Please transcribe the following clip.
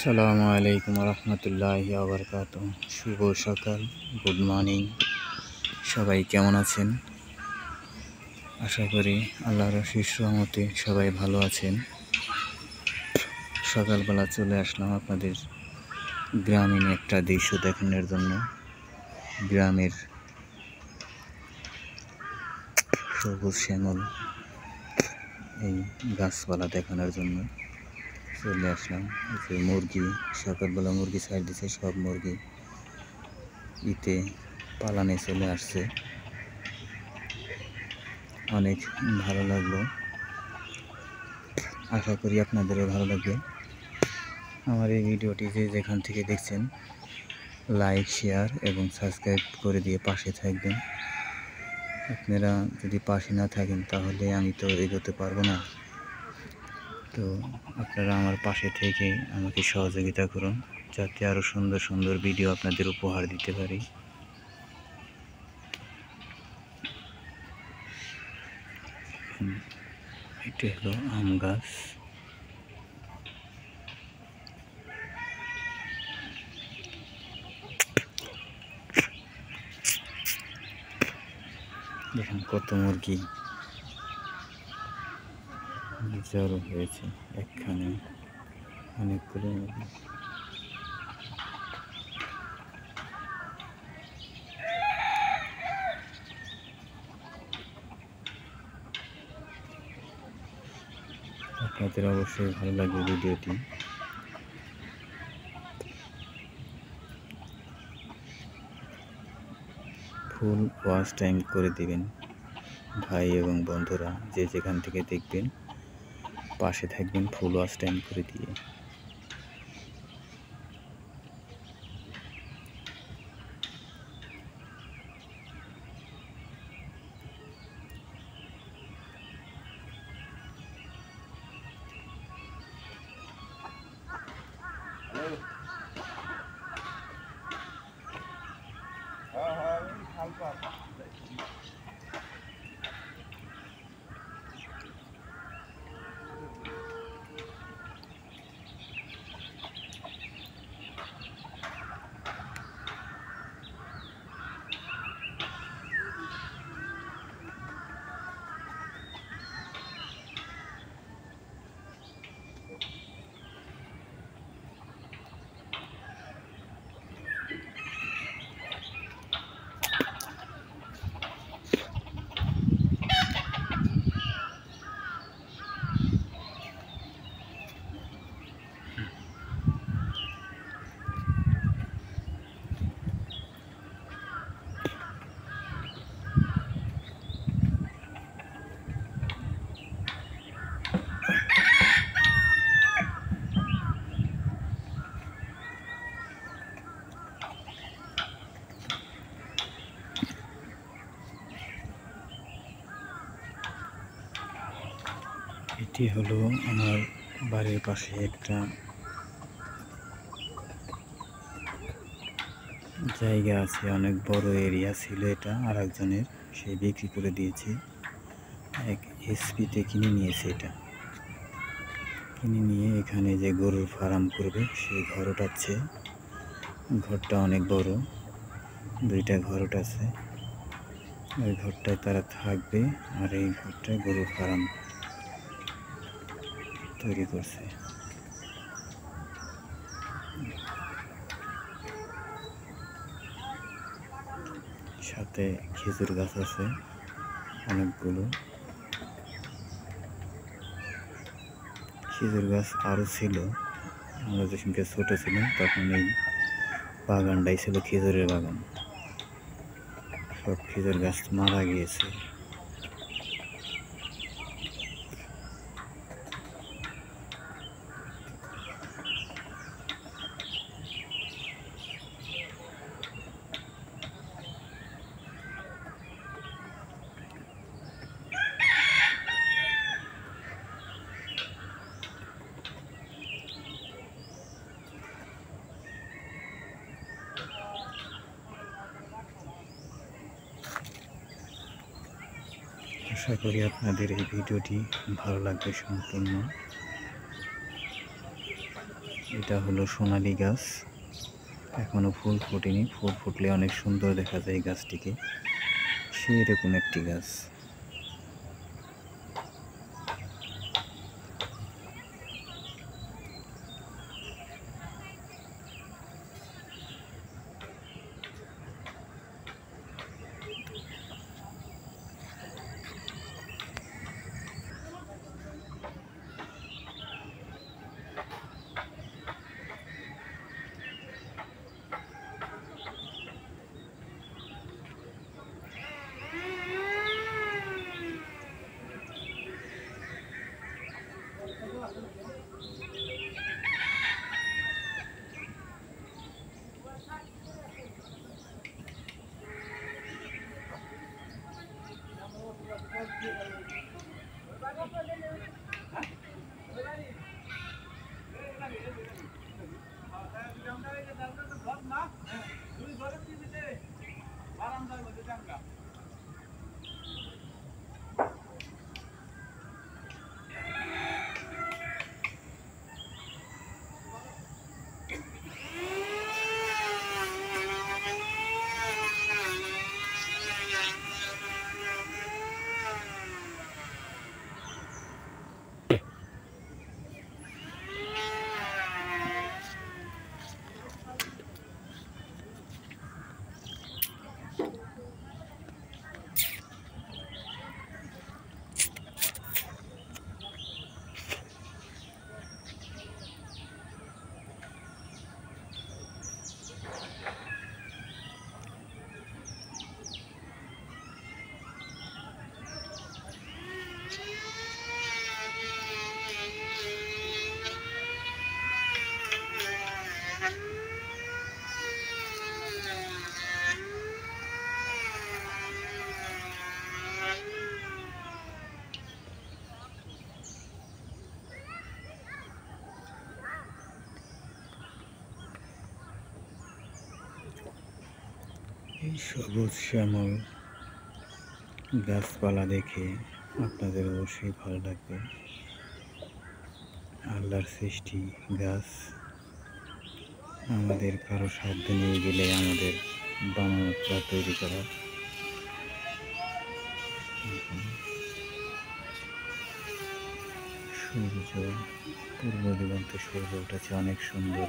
আসসালামু আলাইকুম রহমতুল্লাহি ওয়া বারাকাতুহু। শুভ সকাল, গুড মর্নিং। সবাই কেমন আছেন? আশা করি আল্লাহর অশেষ রহমতে সবাই ভালো আছেন। সকালবেলা চলে আসলাম আপনাদের গ্রামীণ একটা দৃশ্য দেখানোর জন্য। গ্রামের সবুজ শ্যামল এই গাছপালা দেখানোর জন্য চলে আসলাম। যে মুরগি, সকালবেলা মুরগি ছাড় দিছে, সব মুরগি ইতে পালানে চলে আসছে। অনেক ভালো লাগলো, আশা করি আপনাদেরও ভালো লাগবে। আমার এই ভিডিওটি যেখান থেকে দেখছেন লাইক, শেয়ার এবং সাবস্ক্রাইব করে দিয়ে পাশে থাকবেন। আপনারা যদি পাশে না থাকেন তাহলে আমি তো এগোতে পারবো না। তো আপনারা আমার পাশে থেকে আমাকে সহযোগিতা করুন, যাতে আরও সুন্দর সুন্দর ভিডিও আপনাদের উপহার দিতে পারি। এটি হলো আম গাছ। দেখেন কত মুরগি জড়ো হয়েছে একখানে, অনেকগুলো মুরগি। আপনাদের অবশ্যই ভালো লাগবে ভিডিওটি। ফুল ওয়াচ টাইম করে দিবেন ভাই এবং বন্ধুরা, যে যেখান থেকে দেখবেন পাশে থাকবেন ফুল ওয়াচ টাইম করে দিয়ে। এটি হলো আমার বাড়ির পাশে একটা জায়গা আছে, অনেক বড় এরিয়া ছিল এটা, আর একজনের, সে বিক্রি করে দিয়েছে। এক এসপিতে কিনে নিয়েছে, এটা কিনে নিয়ে এখানে যে গরুর ফার্ম করবে সেই ঘর উঠাচ্ছে। ঘরটা অনেক বড়, দুইটা ঘর উঠাচ্ছে। ওই ঘরটায় তারা থাকবে, আর এই ঘরটায় গরুর ফার্ম তৈরি করছে। সাথে খেজুর গাছ আছে অনেকগুলো। খেজুর গাছ আরও ছিল, আমরা যেখানকে ছোট ছিলাম তখন এই বাগানটাই ছিল খেজুরের বাগান। সব খেজুর গাছ মারা গিয়েছে। আশা করি আপনাদের এই ভিডিওটি ভালো লাগবে সম্পূর্ণ। এটা হলো সোনালী গাছ, এখনো ফুল ফোটেনি। ফুল ফুটলে অনেক সুন্দর দেখা যায় এই গাছটিকে। সেই রকম একটি গাছ। এই সবুজ শ্যামল গাছপালা দেখে আপনাদের অবশ্যই ভালো লাগবে। আল্লাহর সৃষ্টি গাছ, আমাদের কারো সাধ্য নিয়ে গেলে আমাদের বানানো বা তৈরি করা। সূর্য, পূর্ব দিগন্তে সূর্য উঠেছে, অনেক সুন্দর।